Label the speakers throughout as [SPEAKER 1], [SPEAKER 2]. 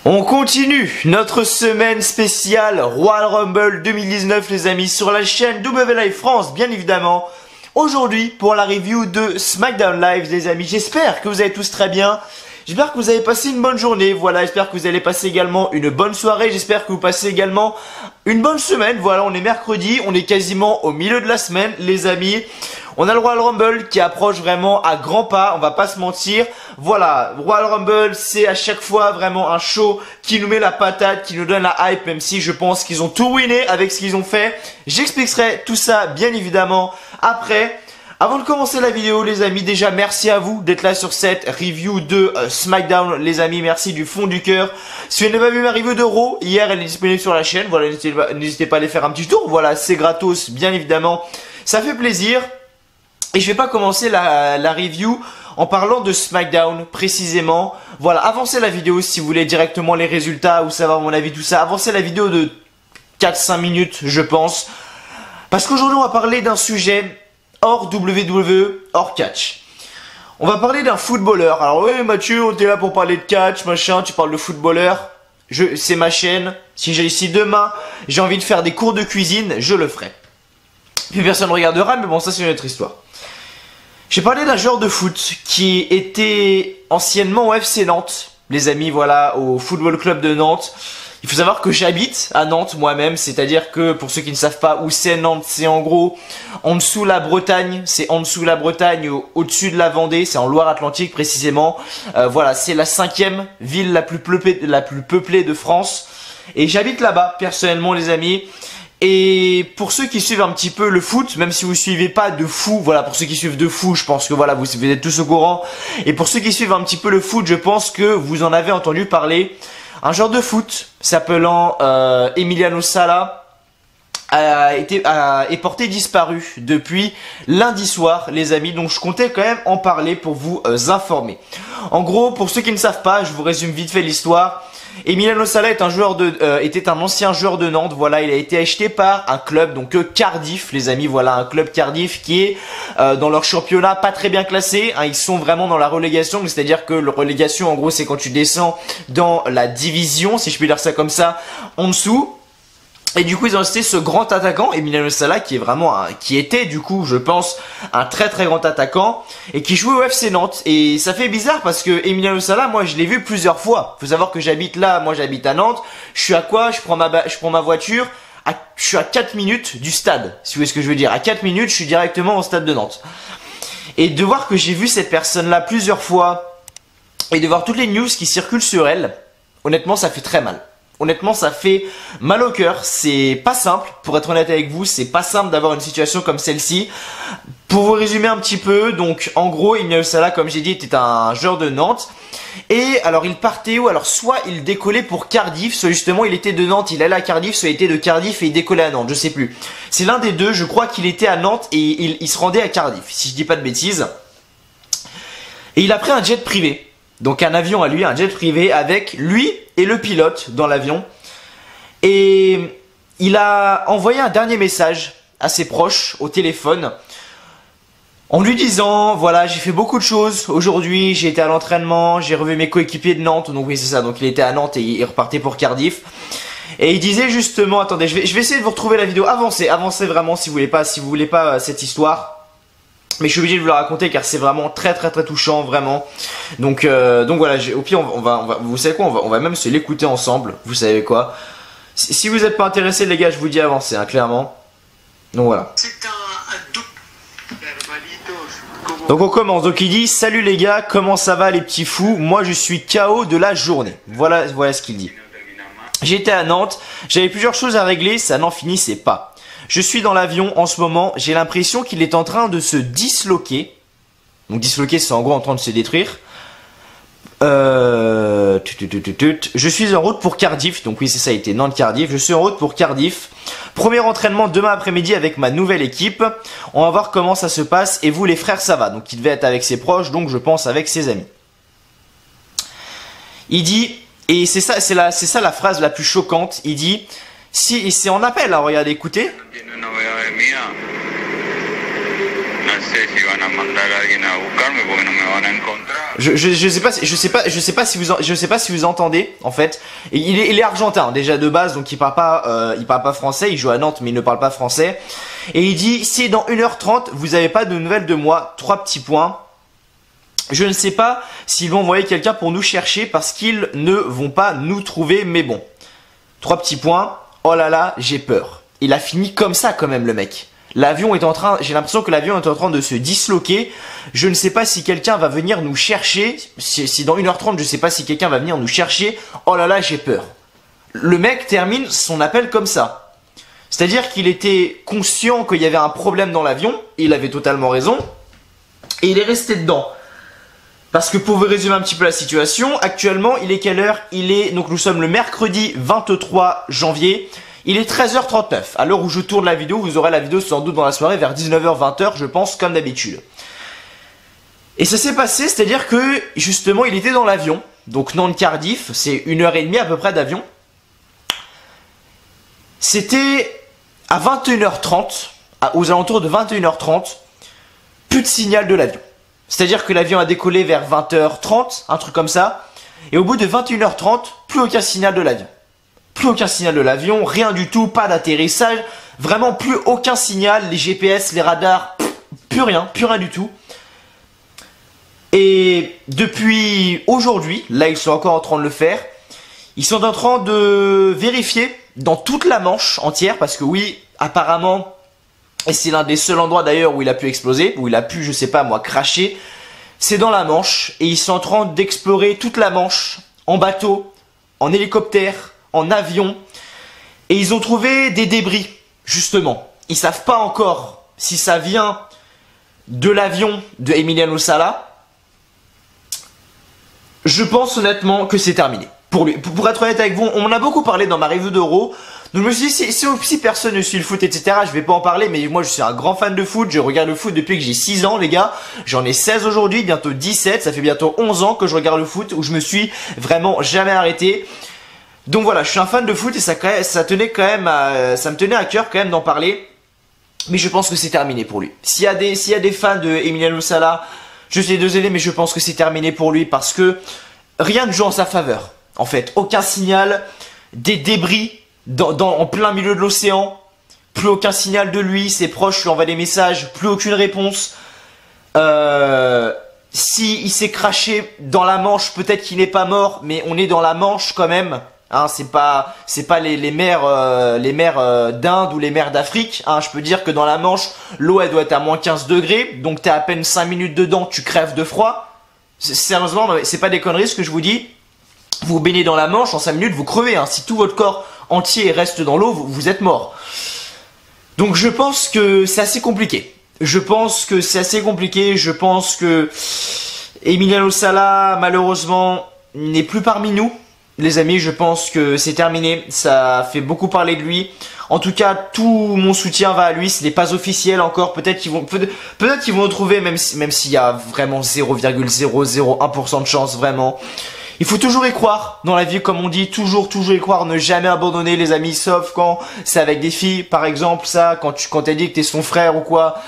[SPEAKER 1] On continue notre semaine spéciale Royal Rumble 2019 les amis sur la chaîne W Live France bien évidemment. Aujourd'hui pour la review de SmackDown Live les amis, j'espère que vous allez tous très bien. J'espère que vous avez passé une bonne journée, voilà, j'espère que vous allez passer également une bonne soirée, j'espère que vous passez également une bonne semaine, voilà, on est mercredi, on est quasiment au milieu de la semaine les amis. On a le Royal Rumble qui approche vraiment à grands pas, on va pas se mentir. Voilà, Royal Rumble c'est à chaque fois vraiment un show qui nous met la patate, qui nous donne la hype, même si je pense qu'ils ont tout ruiné avec ce qu'ils ont fait. J'expliquerai tout ça bien évidemment après. Avant de commencer la vidéo les amis, déjà merci à vous d'être là sur cette review de SmackDown les amis, merci du fond du cœur. Si vous n'avez pas vu ma review de Raw, hier elle est disponible sur la chaîne, voilà, n'hésitez pas à aller faire un petit tour, voilà, c'est gratos bien évidemment, ça fait plaisir. Et je vais pas commencer la review en parlant de SmackDown précisément, voilà, avancez la vidéo si vous voulez directement les résultats ou savoir mon avis tout ça, avancez la vidéo de 4-5 minutes je pense, parce qu'aujourd'hui on va parler d'un sujet hors WWE, hors catch. On va parler d'un footballeur. Alors oui Mathieu, on était là pour parler de catch, machin, tu parles de footballeur. C'est ma chaîne. Si demain j'ai envie de faire des cours de cuisine, je le ferai. Puis personne ne regardera, mais bon ça c'est une autre histoire. J'ai parlé d'un joueur de foot qui était anciennement au FC Nantes. Les amis, voilà, au Football Club de Nantes. Il faut savoir que j'habite à Nantes moi-même, c'est-à-dire que pour ceux qui ne savent pas où c'est Nantes, c'est en gros en dessous la Bretagne, c'est en dessous la Bretagne, au-dessus de la Vendée, c'est en Loire-Atlantique précisément. Voilà, c'est la 5e ville la plus peuplée de France. Et j'habite là-bas personnellement les amis. Et pour ceux qui suivent un petit peu le foot, même si vous suivez pas de fou, voilà, pour ceux qui suivent de fou, je pense que voilà, vous êtes tous au courant. Et pour ceux qui suivent un petit peu le foot, je pense que vous en avez entendu parler. Un joueur de foot s'appelant Emiliano Sala est porté disparu depuis lundi soir les amis, donc je comptais quand même en parler pour vous informer. En gros, pour ceux qui ne savent pas, je vous résume vite fait l'histoire. Emiliano Sala est était un ancien joueur de Nantes, voilà, il a été acheté par un club, donc Cardiff les amis, voilà, un club Cardiff qui est dans leur championnat pas très bien classé, hein, ils sont vraiment dans la relégation, c'est-à-dire que la relégation en gros c'est quand tu descends dans la division, si je puis dire ça comme ça, en dessous. Et du coup ils ont resté ce grand attaquant Emiliano Sala qui est vraiment qui était du coup je pense un très très grand attaquant et qui jouait au FC Nantes. Et ça fait bizarre parce que Emiliano Sala, moi je l'ai vu plusieurs fois. Faut savoir que j'habite là, moi j'habite à Nantes. Je suis à quoi? Je prends ma voiture, je suis à 4 minutes du stade, si vous voyez ce que je veux dire. À 4 minutes je suis directement au stade de Nantes. Et de voir que j'ai vu cette personne là plusieurs fois et de voir toutes les news qui circulent sur elle, honnêtement ça fait très mal. Honnêtement ça fait mal au cœur, c'est pas simple, pour être honnête avec vous, c'est pas simple d'avoir une situation comme celle-ci. Pour vous résumer un petit peu, donc en gros Emiliano Sala comme j'ai dit était un joueur de Nantes. Et alors il partait où? Alors soit il décollait pour Cardiff, soit justement il était de Nantes, il allait à Cardiff, soit il était de Cardiff et il décollait à Nantes, je sais plus. C'est l'un des deux, je crois qu'il était à Nantes et il se rendait à Cardiff, si je dis pas de bêtises. Et il a pris un jet privé. Donc un avion à lui, un jet privé avec lui et le pilote dans l'avion. Et il a envoyé un dernier message à ses proches au téléphone en lui disant voilà j'ai fait beaucoup de choses aujourd'hui, j'ai été à l'entraînement, j'ai revu mes coéquipiers de Nantes, donc oui c'est ça, donc il était à Nantes et il repartait pour Cardiff. Et il disait justement, attendez je vais essayer de vous retrouver la vidéo, avancez vraiment si vous voulez pas cette histoire. Mais je suis obligé de vous la raconter car c'est vraiment très touchant vraiment. Donc voilà, au pire on va vous savez quoi, on va même se l'écouter ensemble. Vous savez quoi, si vous n'êtes pas intéressés les gars, je vous dis avancez hein, clairement. Donc voilà. Donc on commence, donc il dit salut les gars, comment ça va les petits fous, moi je suis KO de la journée. Voilà ce qu'il dit. J'étais à Nantes, j'avais plusieurs choses à régler, ça n'en finissait pas. Je suis dans l'avion en ce moment, j'ai l'impression qu'il est en train de se disloquer. Donc disloquer c'est en gros en train de se détruire. Je suis en route pour Cardiff, donc oui c'est ça, il était Nantes-Cardiff. Je suis en route pour Cardiff. Premier entraînement demain après-midi avec ma nouvelle équipe. On va voir comment ça se passe. Et vous les frères ça va? Donc il devait être avec ses proches, donc je pense avec ses amis. Il dit, et c'est ça la phrase la plus choquante, il dit... Si, c'est en appel, hein, regardez, écoutez. Je sais pas si vous entendez en fait. Et il est argentin déjà de base, donc il parle pas français. Il joue à Nantes, mais il ne parle pas français. Et il dit si dans 1h30 vous avez pas de nouvelles de moi, 3 petits points. Je ne sais pas s'ils vont envoyer quelqu'un pour nous chercher parce qu'ils ne vont pas nous trouver, mais bon. 3 petits points. Oh là là, j'ai peur. Il a fini comme ça quand même le mec. L'avion est en train, j'ai l'impression que l'avion est en train de se disloquer. Je ne sais pas si quelqu'un va venir nous chercher. Si dans 1h30, je ne sais pas si quelqu'un va venir nous chercher. Oh là là, j'ai peur. Le mec termine son appel comme ça. C'est-à-dire qu'il était conscient qu'il y avait un problème dans l'avion. Il avait totalement raison. Et il est resté dedans. Parce que pour vous résumer un petit peu la situation, actuellement, il est quelle heure? Donc nous sommes le mercredi 23 janvier. Il est 13h39. À l'heure où je tourne la vidéo, vous aurez la vidéo sans doute dans la soirée vers 19h-20h, je pense, comme d'habitude. Et ça s'est passé, c'est-à-dire que, justement, il était dans l'avion. Donc Nantes-Cardiff, c'est 1h30 à peu près d'avion. C'était à 21h30, aux alentours de 21h30, plus de signal de l'avion. C'est-à-dire que l'avion a décollé vers 20h30, un truc comme ça. Et au bout de 21h30, plus aucun signal de l'avion. Plus aucun signal de l'avion, rien du tout, pas d'atterrissage, vraiment plus aucun signal, les GPS, les radars, plus rien du tout. Et depuis aujourd'hui, là ils sont encore en train de le faire, ils sont en train de vérifier dans toute la Manche entière, parce que oui, apparemment, et c'est l'un des seuls endroits d'ailleurs où il a pu exploser, où il a pu, je sais pas moi, cracher, c'est dans la Manche, et ils sont en train d'explorer toute la Manche, en bateau, en hélicoptère, en avion, et ils ont trouvé des débris, justement. Ils savent pas encore si ça vient de l'avion de Emiliano Sala. Je pense honnêtement que c'est terminé. Pour être honnête avec vous, on en a beaucoup parlé dans ma review d'Euro. Donc je me suis dit, si personne ne suit le foot, etc., je vais pas en parler, mais moi je suis un grand fan de foot, je regarde le foot depuis que j'ai 6 ans, les gars. J'en ai 16 aujourd'hui, bientôt 17, ça fait bientôt 11 ans que je regarde le foot, où je me suis vraiment jamais arrêté. Donc voilà, je suis un fan de foot et ça me tenait à cœur quand même d'en parler. Mais je pense que c'est terminé pour lui. S'il y a des fans de Emiliano Sala, je suis désolé, mais je pense que c'est terminé pour lui parce que rien ne joue en sa faveur. En fait, aucun signal, des débris en plein milieu de l'océan, plus aucun signal de lui, ses proches lui envoient des messages, plus aucune réponse. Si il s'est craché dans la Manche, peut-être qu'il n'est pas mort, mais on est dans la Manche quand même. Hein, c'est pas les mers d'Inde ou les mers d'Afrique. Hein, je peux dire que dans la Manche, l'eau elle doit être à moins 15 degrés, donc t'es à peine 5 minutes dedans, tu crèves de froid. Sérieusement, c'est pas des conneries ce que je vous dis. Vous baignez dans la Manche, en 5 minutes vous crevez. Hein. Si tout votre corps entier reste dans l'eau, vous êtes mort. Donc je pense que c'est assez compliqué. Je pense que Emiliano Sala, malheureusement, n'est plus parmi nous. Les amis, je pense que c'est terminé. Ça fait beaucoup parler de lui. En tout cas, tout mon soutien va à lui. Ce n'est pas officiel encore. Peut-être qu'ils vont le trouver, même s'il y a vraiment 0,001% de chance, vraiment. Il faut toujours y croire dans la vie, comme on dit, toujours y croire, ne jamais abandonner les amis, sauf quand c'est avec des filles, par exemple, ça, quand t'as dit que t'es son frère ou quoi,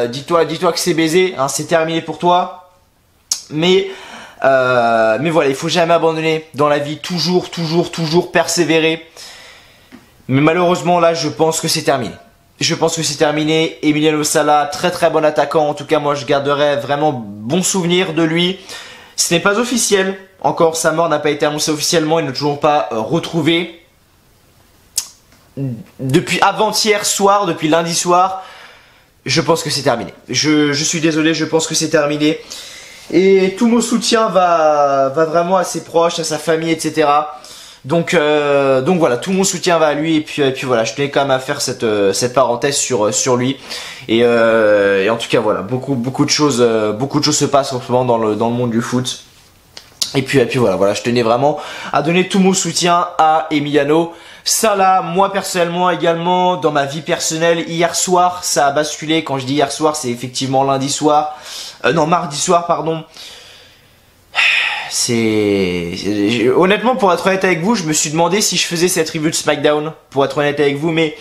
[SPEAKER 1] dis-toi que c'est baisé, hein, c'est terminé pour toi. Mais voilà, il faut jamais abandonner dans la vie, toujours persévérer. Mais malheureusement là, je pense que c'est terminé. Emiliano Sala, très bon attaquant. En tout cas, moi, je garderai vraiment bon souvenir de lui. Ce n'est pas officiel. Encore, sa mort n'a pas été annoncée officiellement. Il n'est toujours pas retrouvé. Depuis avant-hier soir, depuis lundi soir, je pense que c'est terminé. Je suis désolé, je pense que c'est terminé. Et tout mon soutien va vraiment à ses proches, à sa famille, etc. Donc voilà, tout mon soutien va à lui. Et puis voilà, je tenais quand même à faire cette parenthèse sur lui. Et en tout cas voilà, beaucoup de choses se passent en ce moment dans le monde du foot. Et puis voilà, je tenais vraiment à donner tout mon soutien à Emiliano Sala. Moi personnellement également, dans ma vie personnelle, hier soir ça a basculé. Quand je dis hier soir, c'est effectivement mardi soir, pardon. Honnêtement, pour être honnête avec vous, je me suis demandé si je faisais cette review de SmackDown, pour être honnête avec vous, mais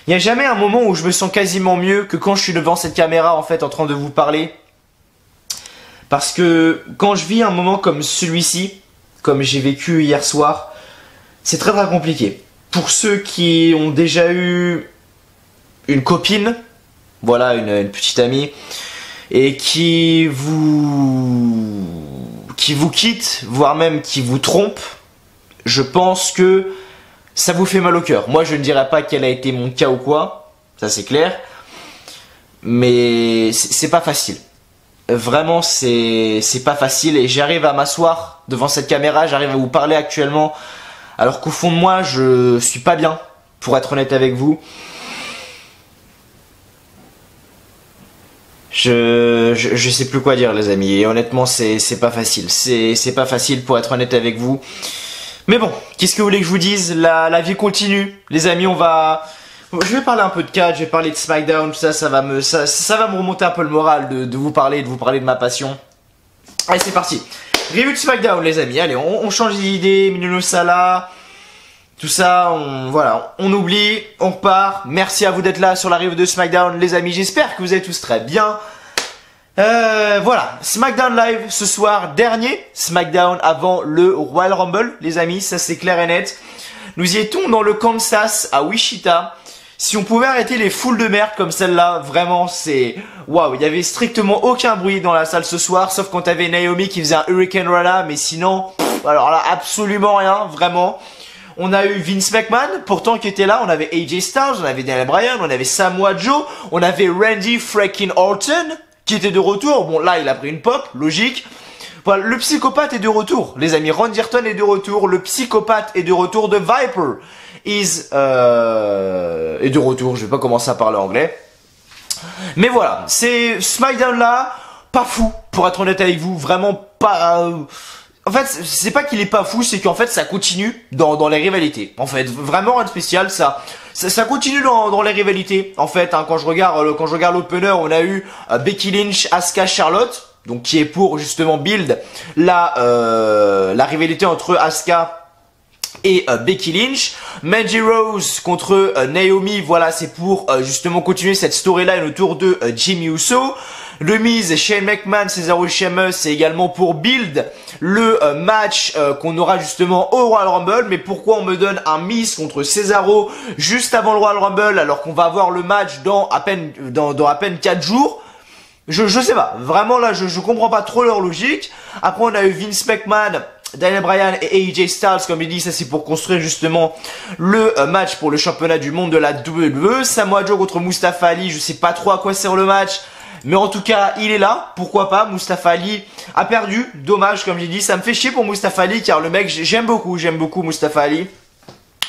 [SPEAKER 1] Il n'y a jamais un moment où je me sens quasiment mieux que quand je suis devant cette caméra en fait en train de vous parler. Parce que quand je vis un moment comme celui-ci, comme j'ai vécu hier soir, c'est très très compliqué. Pour ceux qui ont déjà eu une copine, voilà une petite amie, et qui vous quitte, voire même qui vous trompe, je pense que ça vous fait mal au cœur. Moi je ne dirais pas quel a été mon cas ou quoi, ça c'est clair, mais c'est pas facile. Vraiment c'est pas facile et j'arrive à m'asseoir devant cette caméra, j'arrive à vous parler actuellement alors qu'au fond de moi je suis pas bien, pour être honnête avec vous. Je sais plus quoi dire les amis, et honnêtement c'est pas facile, c'est pas facile pour être honnête avec vous. Mais bon, qu'est-ce que vous voulez que je vous dise, la vie continue, les amis, je vais parler un peu de catch, je vais parler de SmackDown, tout ça, ça va me remonter un peu le moral de vous parler, de ma passion. Allez c'est parti, review de SmackDown les amis, allez on change d'idée, Minoru Salah, tout ça, on oublie, on repart. Merci à vous d'être là sur la review de SmackDown les amis, j'espère que vous êtes tous très bien. Voilà, SmackDown Live ce soir, dernier SmackDown avant le Royal Rumble les amis, ça c'est clair et net. Nous y étions dans le Kansas à Wichita. Si on pouvait arrêter les foules de merde comme celle-là, vraiment c'est... Waouh, il y avait strictement aucun bruit dans la salle ce soir, sauf quand t'avais Naomi qui faisait un Hurricane Rana, mais sinon, alors là, absolument rien, vraiment. On a eu Vince McMahon, pourtant qui était là, on avait AJ Styles, on avait Daniel Bryan, on avait Samoa Joe, on avait Randy freaking Orton, qui était de retour. Bon là, il a pris une pop, logique. Voilà, le psychopathe est de retour, les amis. Randy Orton est de retour, le psychopathe est de retour, de Viper est de retour, je vais pas commencer à parler anglais. Mais voilà, c'est SmackDown là, pas fou, pour être honnête avec vous, vraiment pas... En fait, c'est pas qu'il est pas fou, c'est qu'en fait ça continue dans les rivalités. En fait, vraiment rien de spécial, ça continue dans les rivalités. En fait, hein, quand je regarde l'opener, on a eu Becky Lynch, Asuka, Charlotte, donc qui est pour justement build la rivalité entre Asuka et Becky Lynch. Mandy Rose contre Naomi, voilà, c'est pour justement continuer cette storyline autour de Jimmy Uso. Le Miz, Shane McMahon, Cesaro Sheamus, c'est également pour build le match qu'on aura justement au Royal Rumble. Mais pourquoi on me donne un Miz contre Cesaro juste avant le Royal Rumble alors qu'on va avoir le match dans à peine 4 jours? Je sais pas, vraiment là je comprends pas trop leur logique. Après on a eu Vince McMahon, Daniel Bryan et AJ Styles, comme il dit, ça c'est pour construire justement le match pour le championnat du monde de la WWE. Samoa Joe contre Mustafa Ali, je sais pas trop à quoi sert le match, mais en tout cas il est là, pourquoi pas. Mustafa Ali a perdu, dommage comme j'ai dit, ça me fait chier pour Mustafa Ali car le mec, j'aime beaucoup Mustafa Ali.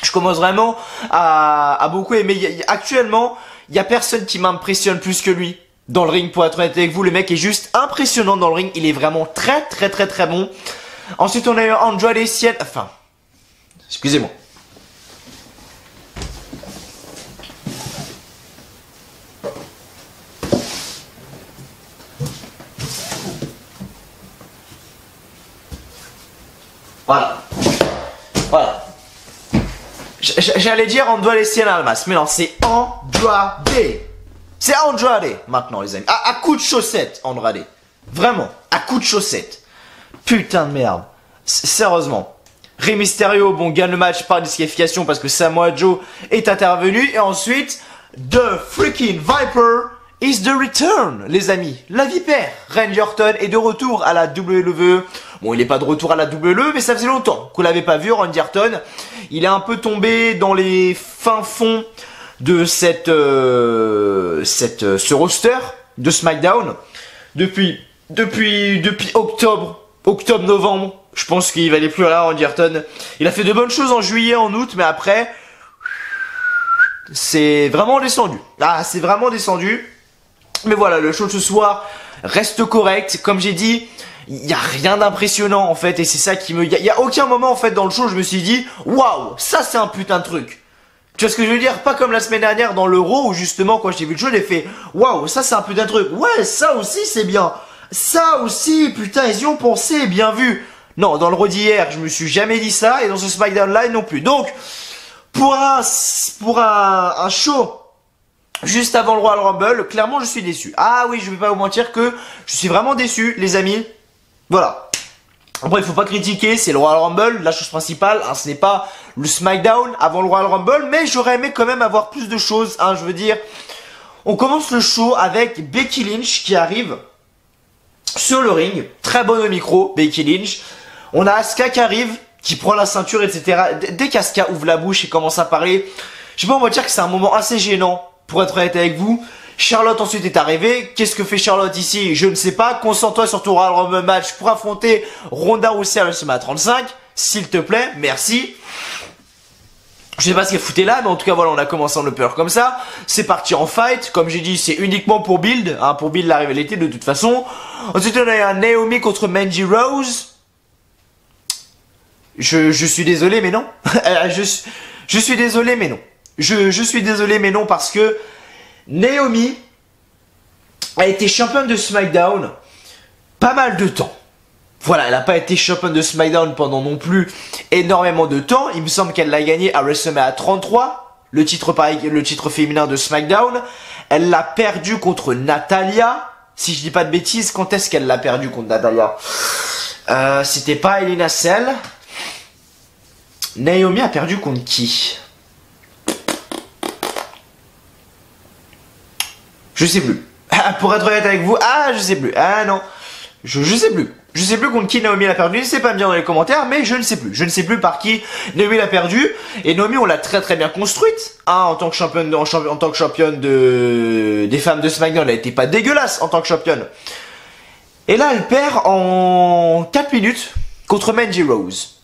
[SPEAKER 1] Je commence vraiment à beaucoup aimer. Actuellement, il y a personne qui m'impressionne plus que lui dans le ring, pour être honnête avec vous. Le mec est juste impressionnant dans le ring, il est vraiment très bon. Ensuite on a eu Andrade Cien... Enfin, excusez-moi. Voilà. J'allais dire Andrade Cien Almas, mais non, c'est Andrade. C'est Andrade maintenant les amis. À coup de chaussettes, Andrade. Vraiment, à coup de chaussettes. Putain de merde. Sérieusement. Rey Mysterio, bon, gagne le match par disqualification parce que Samoa Joe est intervenu. Et ensuite, The Freaking Viper is the return, les amis. La vipère. Randy Orton est de retour à la WWE. Bon, il n'est pas de retour à la WWE, mais ça faisait longtemps qu'on l'avait pas vu, Randy Orton. Il est un peu tombé dans les fins fonds de ce roster de SmackDown. Depuis octobre-novembre, je pense qu'il valait plus là, Randy Orton. Il a fait de bonnes choses en juillet, en août, mais après, c'est vraiment descendu. Ah, c'est vraiment descendu. Mais voilà, le show de ce soir reste correct. Comme j'ai dit, il n'y a rien d'impressionnant en fait, et c'est ça qui me... Il y a aucun moment en fait dans le show, je me suis dit, waouh, ça c'est un putain de truc. Tu vois ce que je veux dire? Pas comme la semaine dernière dans l'Euro où justement quand j'ai vu le show, j'ai fait, waouh, ça c'est un putain de truc. Ouais, ça aussi c'est bien. Ça aussi, putain, ils y ont pensé, bien vu. Non, dans le Raw d'hier, je me suis jamais dit ça, et dans ce SmackDown Live non plus. Donc, pour un show juste avant le Royal Rumble, clairement je suis déçu. Ah oui, je vais pas vous mentir que je suis vraiment déçu, les amis. Voilà. Après, il faut pas critiquer, c'est le Royal Rumble, la chose principale, hein, ce n'est pas le SmackDown avant le Royal Rumble, mais j'aurais aimé quand même avoir plus de choses, hein, je veux dire. On commence le show avec Becky Lynch qui arrive sur le ring, très bonne au micro, Becky Lynch. On a Asuka qui arrive, qui prend la ceinture, etc. Dès qu'Asuka ouvre la bouche et commence à parler, je sais pas, on va dire que c'est un moment assez gênant, pour être honnête avec vous. Charlotte ensuite est arrivée. Qu'est-ce que fait Charlotte ici? Je ne sais pas. Concentre-toi sur ton Royal Rumble match pour affronter Ronda Rousey à WrestleMania 35. S'il te plaît, merci. Je sais pas ce qu'elle foutait là, mais en tout cas voilà, on a commencé en upper comme ça. C'est parti en fight. Comme j'ai dit, c'est uniquement pour build, hein, pour build la rivalité de toute façon. Ensuite, on a un Naomi contre Mandy Rose. Je suis désolé, mais non. je suis désolé, mais non. Je suis désolé, mais non, parce que Naomi a été championne de SmackDown pas mal de temps. Voilà, elle n'a pas été championne de SmackDown pendant non plus énormément de temps. Il me semble qu'elle l'a gagné à WrestleMania 33, le titre féminin de SmackDown. Elle l'a perdu contre Natalya. Si je dis pas de bêtises, quand est-ce qu'elle l'a perdu contre Natalya? C'était pas Hell in a Cell. Naomi a perdu contre qui? Je sais plus. Pour être honnête avec vous, je sais plus. Ah non, je sais plus. Je sais plus contre qui Naomi l'a perdu. N'hésitez pas à me dire dans les commentaires, mais je ne sais plus. Je ne sais plus par qui Naomi l'a perdu. Et Naomi, on l'a très très bien construite. En tant que championne, des femmes de SmackDown, elle était pas dégueulasse en tant que championne. Et là, elle perd en 4 minutes contre Mandy Rose.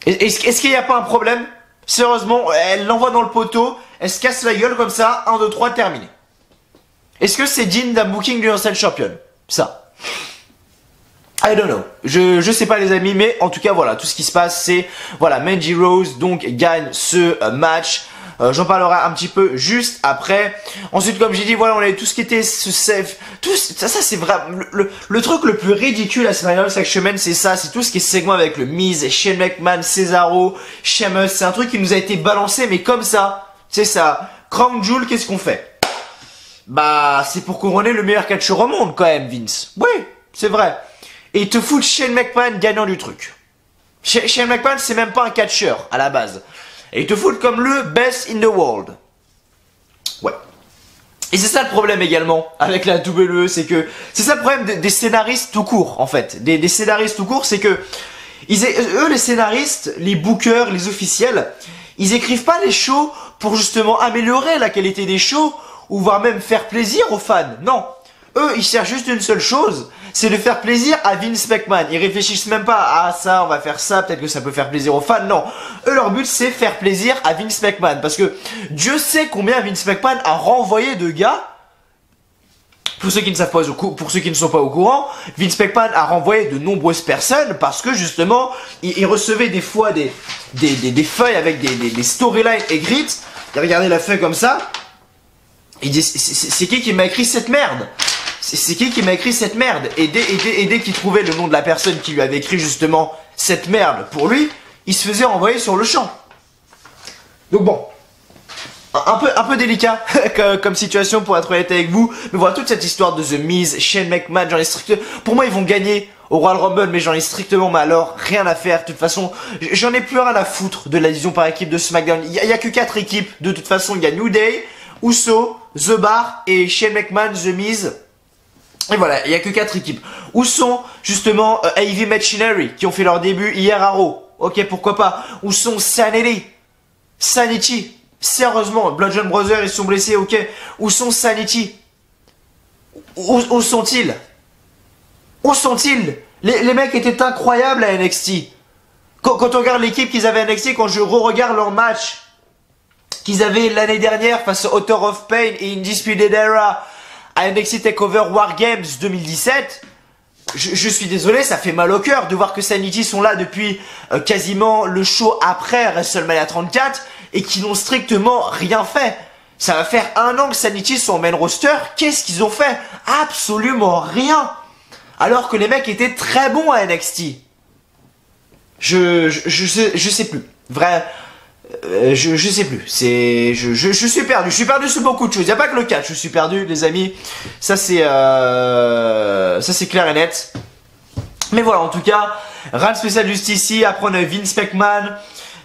[SPEAKER 1] Est-ce qu'il n'y a pas un problème? Sérieusement, elle l'envoie dans le poteau, elle se casse la gueule comme ça, 1, 2, 3, terminé. Est-ce que c'est digne d'un booking d'Universal Champion? Ça. I don't know. Je sais pas les amis, mais en tout cas voilà, tout ce qui se passe c'est, voilà, Mandy Rose donc gagne ce match. J'en parlerai un petit peu juste après. Ensuite, comme j'ai dit, voilà, on avait tout ce qui était ce safe. Tout ça c'est vraiment le truc le plus ridicule à SmackDown chaque semaine, c'est ça, c'est tout ce qui est segment avec le Miz, Shane McMahon, Cesaro, Sheamus. C'est un truc qui nous a été balancé, mais comme ça, c'est ça. Crown Jewel, qu'est-ce qu'on fait? Bah, c'est pour couronner le meilleur catcheur au monde quand même, Vince. Oui, c'est vrai. Et te foutre Shane McMahon gagnant du truc. Shane McMahon, c'est même pas un catcheur à la base. Et il te foutent comme le best in the world. Ouais. Et c'est ça le problème également avec la WWE, c'est que c'est ça le problème des scénaristes tout court en fait. Des scénaristes tout court, c'est que eux les scénaristes, les bookers, les officiels, ils écrivent pas les shows pour justement améliorer la qualité des shows ou voire même faire plaisir aux fans. Non. Eux, ils cherchent juste une seule chose, c'est de faire plaisir à Vince McMahon. Ils réfléchissent même pas à ça, on va faire ça, peut-être que ça peut faire plaisir aux fans. Non. Eux, leur but, c'est faire plaisir à Vince McMahon. Parce que Dieu sait combien Vince McMahon a renvoyé de gars. Pour ceux qui ne savent pas, pour ceux qui ne sont pas au courant, Vince McMahon a renvoyé de nombreuses personnes parce que justement, il recevait des fois des feuilles avec des storylines écrites. Regardez la feuille comme ça. Il dit, c'est qui m'a écrit cette merde? C'est qui m'a écrit cette merde? Et dès qu'il trouvait le nom de la personne qui lui avait écrit justement cette merde pour lui, il se faisait renvoyer sur le champ. Donc bon, un peu délicat comme situation pour être honnête avec vous. Mais voilà, toute cette histoire de The Miz, Shane McMahon, j'en ai strictement... Pour moi, ils vont gagner au Royal Rumble, mais j'en ai strictement, mais alors, rien à faire. De toute façon, j'en ai plus rien à foutre de la division par équipe de SmackDown. Il y a que 4 équipes. De toute façon, il y a New Day, Uso, The Bar et Shane McMahon, The Miz. Et voilà, il n'y a que 4 équipes. Où sont justement AEW Machinery qui ont fait leur début hier à Raw? Ok, pourquoi pas. Où sont Sanity? Sérieusement, Bludgeon Brothers ils sont blessés, ok. Où sont Sanity? Où sont-ils? Où sont-ils? Les mecs étaient incroyables à NXT. Quand on regarde l'équipe qu'ils avaient à NXT, quand je re-regarde leur match qu'ils avaient l'année dernière face au Author of Pain et Undisputed Era à NXT TakeOver War Games 2017, je suis désolé, ça fait mal au cœur de voir que Sanity sont là depuis quasiment le show après WrestleMania 34 et qui n'ont strictement rien fait. Ça va faire 1 an que Sanity sont en main roster, qu'est-ce qu'ils ont fait? Absolument rien. Alors que les mecs étaient très bons à NXT. Je sais plus. Vrai, Je sais plus. Je suis perdu. Je suis perdu sur beaucoup de choses. Y a pas que le catch. Je suis perdu, les amis. Ça c'est clair et net. Mais voilà, en tout cas, rien de spécial juste ici. Après on a Vince McMahon,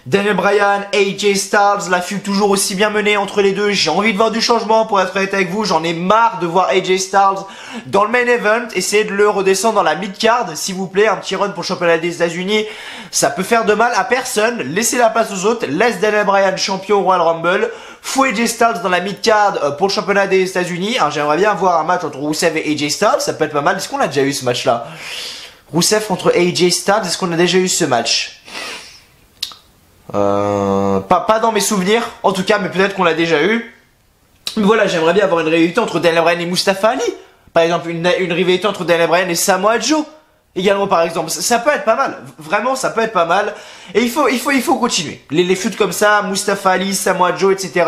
[SPEAKER 1] Daniel Bryan, AJ Styles, la feud toujours aussi bien menée entre les deux. J'ai envie de voir du changement pour être honnête avec vous. J'en ai marre de voir AJ Styles dans le main event. Essayez de le redescendre dans la mid-card, s'il vous plaît. Un petit run pour le championnat des États-Unis. Ça peut faire de mal à personne. Laissez la place aux autres. Laisse Daniel Bryan champion Royal Rumble. Faut AJ Styles dans la mid-card pour le championnat des États-Unis. J'aimerais bien voir un match entre Rusev et AJ Styles. Ça peut être pas mal. Est-ce qu'on a déjà eu ce match-là? Rusev contre AJ Styles. Est-ce qu'on a déjà eu ce match? Pas dans mes souvenirs, en tout cas, mais peut-être qu'on l'a déjà eu. Mais voilà, j'aimerais bien avoir une rivalité entre Daniel Bryan et Mustafa Ali. Par exemple, une rivalité entre Daniel Bryan et Samoa Joe. Également, par exemple, ça peut être pas mal. Vraiment, ça peut être pas mal. Et il faut continuer. Les feuds comme ça, Mustafa Ali, Samoa Joe, etc.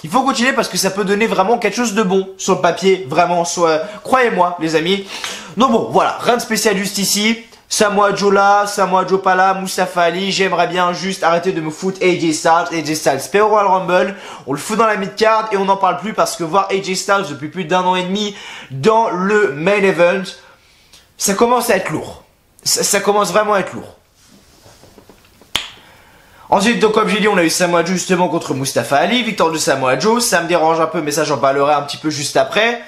[SPEAKER 1] Il faut continuer parce que ça peut donner vraiment quelque chose de bon sur le papier. Vraiment, croyez-moi, les amis. Donc bon, voilà, rien de spécial juste ici. Samoa Joe là, Samoa Joe pas là, Mustafa Ali, j'aimerais bien juste arrêter de me foutre AJ Styles paie au Royal Rumble, on le fout dans la mid-card et on n'en parle plus parce que voir AJ Styles depuis plus d'1 an et demi dans le main event, ça commence à être lourd. Ça commence vraiment à être lourd. Ensuite, donc comme j'ai dit, on a eu Samoa Joe justement contre Mustafa Ali, victoire de Samoa Joe, ça me dérange un peu mais ça j'en parlerai un petit peu juste après.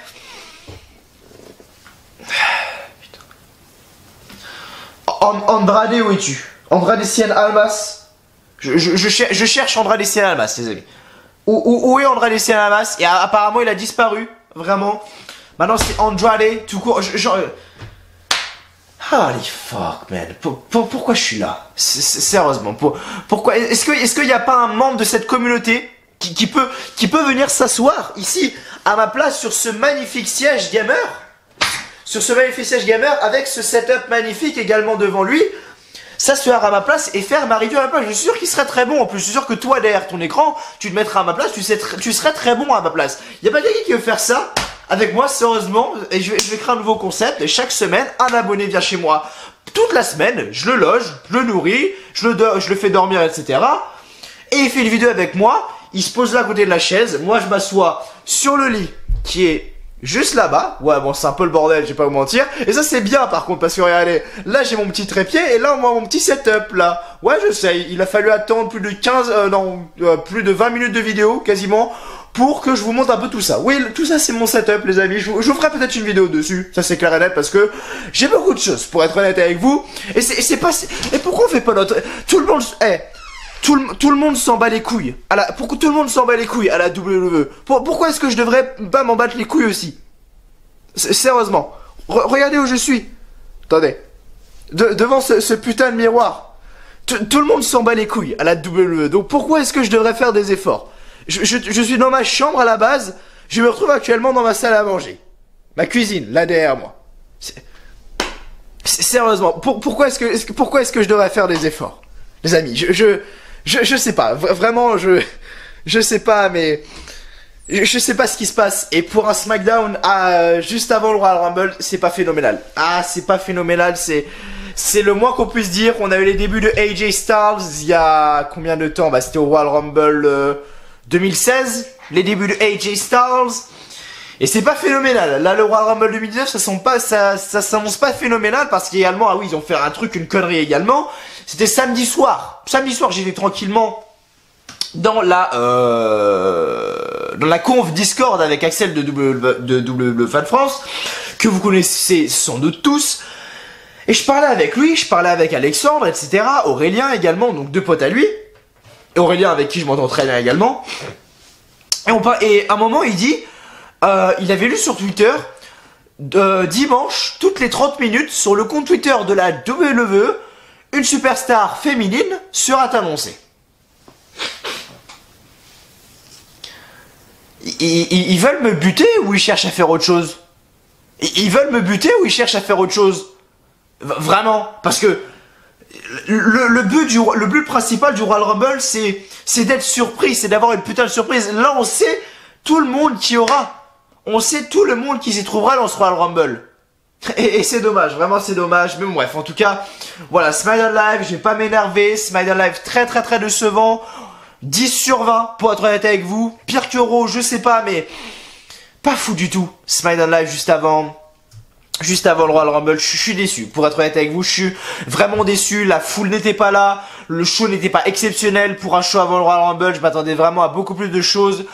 [SPEAKER 1] Andrade, où es-tu? Andrade Cien Almas. Je cherche Andrade Cien Almas, les amis. Où est Andrade Cien Almas? Et apparemment, il a disparu. Vraiment. Maintenant, c'est Andrade, tout court. Holy fuck, man. Pourquoi je suis là? Sérieusement. Pourquoi? Est-ce qu'il n'y a pas un membre de cette communauté qui peut venir s'asseoir ici, à ma place, sur ce magnifique siège gamer? Sur ce magnifique siège gamer, avec ce setup magnifique également devant lui, s'asseoir à ma place et faire ma review à ma place. Je suis sûr qu'il serait très bon. En plus, je suis sûr que toi, derrière ton écran, tu te mettras à ma place, tu serais très bon à ma place. Il n'y a pas quelqu'un qui veut faire ça avec moi, sérieusement. Et je vais créer un nouveau concept. Et chaque semaine, un abonné vient chez moi. Toute la semaine, je le loge, je le nourris, je le fais dormir, etc. Et il fait une vidéo avec moi. Il se pose là à côté de la chaise. Moi, je m'assois sur le lit qui est juste là-bas. Ouais, bon, c'est un peu le bordel, je vais pas vous mentir. Et ça, c'est bien, par contre, parce que regardez, là, j'ai mon petit trépied, et là, moi, mon petit setup, là. Ouais, je sais, il a fallu attendre plus de plus de 20 minutes de vidéo, quasiment, pour que je vous montre un peu tout ça. Oui, tout ça, c'est mon setup, les amis. Je vous ferai peut-être une vidéo dessus. Ça, c'est clair et net, parce que j'ai beaucoup de choses, pour être honnête avec vous. Et c'est pas... Et pourquoi on fait pas notre... Tout le monde... Tout le monde s'en bat les couilles. Pourquoi tout le monde s'en bat les couilles à la WWE? Pourquoi est-ce que je devrais pas m'en battre les couilles aussi? Sérieusement. Regardez où je suis. Attendez. Devant ce putain de miroir. Tout le monde s'en bat les couilles à la WWE. Donc pourquoi est-ce que je devrais faire des efforts? Je suis dans ma chambre à la base. Je me retrouve actuellement dans ma salle à manger. Ma cuisine, là derrière moi. Sérieusement. Pourquoi est-ce que je devrais faire des efforts? Les amis, je sais pas, vraiment, je sais pas, mais je sais pas ce qui se passe. Et pour un SmackDown, juste avant le Royal Rumble, c'est pas phénoménal. C'est pas phénoménal, c'est le moins qu'on puisse dire. On a eu les débuts de AJ Styles il y a combien de temps? C'était au Royal Rumble 2016, les débuts de AJ Styles. Et c'est pas phénoménal. Là, le Royal Rumble 2019, ça s'annonce pas phénoménal parce qu'également, ils ont fait un truc, une connerie également. C'était samedi soir. Samedi soir, j'étais tranquillement dans la conf Discord avec Axel de WWE Fan France, que vous connaissez sans doute tous. Et je parlais avec lui, je parlais avec Alexandre, etc. Aurélien également, donc deux potes à lui. Et Aurélien avec qui je m'entends très bien également. Et à un moment, il dit... il avait lu sur Twitter dimanche, toutes les 30 minutes, sur le compte Twitter de la WWE, une superstar féminine sera annoncée. Ils veulent me buter ou ils cherchent à faire autre chose? Ils veulent me buter ou ils cherchent à faire autre chose? Vraiment? Parce que le but principal du Royal Rumble, c'est d'être surpris, c'est d'avoir une putain de surprise. Là, on sait tout le monde qui aura. On sait tout le monde qui s'y trouvera dans ce Royal Rumble. Et c'est dommage, vraiment c'est dommage. Mais bon, bref, en tout cas, voilà, SmackDown Live, je vais pas m'énerver. SmackDown Live très décevant. 10 sur 20 pour être honnête avec vous. Pire que Raw, je sais pas, mais pas fou du tout. SmackDown Live juste avant le Royal Rumble, je suis déçu. Pour être honnête avec vous, je suis vraiment déçu. La foule n'était pas là. Le show n'était pas exceptionnel pour un show avant le Royal Rumble. Je m'attendais vraiment à beaucoup plus de choses.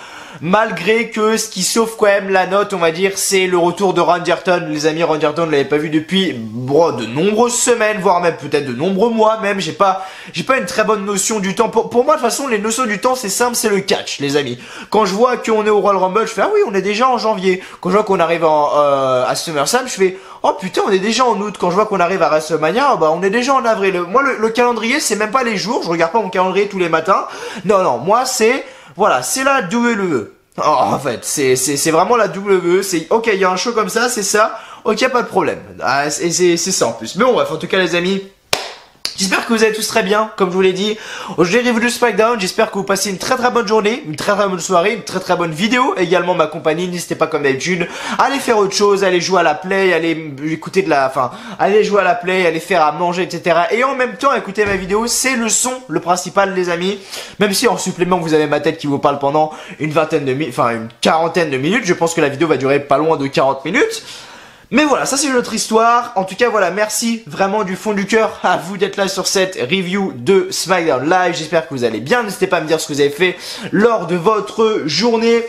[SPEAKER 1] Malgré que ce qui sauve quand même la note, on va dire, c'est le retour de Randy Orton. Les amis, Randy Orton, on ne l'avait pas vu depuis de nombreuses semaines, voire même peut-être de nombreux mois même. J'ai pas une très bonne notion du temps. Pour moi, de toute façon, les notions du temps, c'est simple, c'est le catch, les amis. Quand je vois qu'on est au Royal Rumble, je fais, ah oui, on est déjà en janvier. Quand je vois qu'on arrive à SummerSlam, je fais, oh putain, on est déjà en août. Quand je vois qu'on arrive à WrestleMania, bah on est déjà en avril. Moi, le calendrier, c'est même pas les jours. Je regarde pas mon calendrier tous les matins. Non, moi, voilà, c'est la WWE. Oh, en fait, c'est vraiment la WWE. C'est ok, il y a un show comme ça, c'est ça. Ok, pas de problème. Ah, et c'est ça en plus. Mais bon, bref, en tout cas, les amis, j'espère que vous allez tous très bien, comme je vous l'ai dit. Aujourd'hui, review de SmackDown. J'espère que vous passez une très bonne journée, une très bonne soirée, une très bonne vidéo. Également ma compagnie. N'hésitez pas comme d'habitude, allez faire autre chose, allez jouer à la play, allez écouter allez jouer à la play, allez faire à manger, etc. Et en même temps, écouter ma vidéo, c'est le son, le principal, les amis. Même si en supplément, vous avez ma tête qui vous parle pendant une quarantaine de minutes. Je pense que la vidéo va durer pas loin de 40 minutes. Mais voilà, ça c'est une autre histoire. En tout cas, voilà, merci vraiment du fond du cœur à vous d'être là sur cette review de SmackDown Live. J'espère que vous allez bien. N'hésitez pas à me dire ce que vous avez fait lors de votre journée.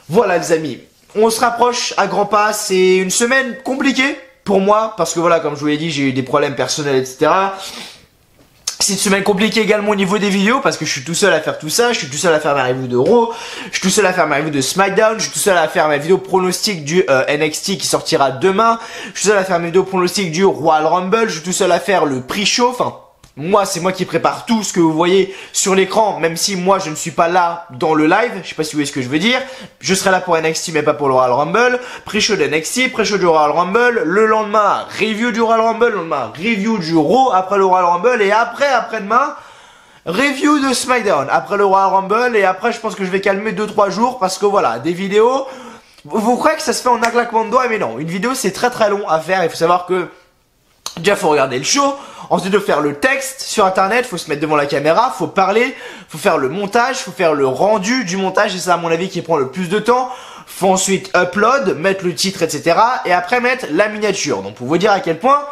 [SPEAKER 1] Voilà les amis, on se rapproche à grands pas. C'est une semaine compliquée pour moi parce que voilà, comme je vous l'ai dit, j'ai eu des problèmes personnels, etc. C'est une semaine compliquée également au niveau des vidéos parce que je suis tout seul à faire tout ça, je suis tout seul à faire ma review de Raw, je suis tout seul à faire ma review de SmackDown, je suis tout seul à faire ma vidéo pronostic du NXT qui sortira demain, je suis tout seul à faire ma vidéo pronostic du Royal Rumble, je suis tout seul à faire le pre-show, moi, c'est moi qui prépare tout ce que vous voyez sur l'écran, même si moi je ne suis pas là dans le live, je sais pas si vous voyez ce que je veux dire. Je serai là pour NXT mais pas pour le Royal Rumble. Pré-show de NXT, pré-show du Royal Rumble, le lendemain, review du Royal Rumble, le lendemain, review du Raw après le Royal Rumble, et après-demain, review de SmackDown après le Royal Rumble, et après je pense que je vais calmer 2-3 jours parce que voilà, des vidéos, vous croyez que ça se fait en un claquement de doigts, mais non, une vidéo c'est très long à faire, il faut savoir que déjà faut regarder le show, ensuite de faire le texte sur internet, faut se mettre devant la caméra, faut parler, faut faire le montage, faut faire le rendu du montage, et ça à mon avis qui prend le plus de temps. Faut ensuite upload, mettre le titre, etc. et après mettre la miniature. Donc pour vous dire à quel point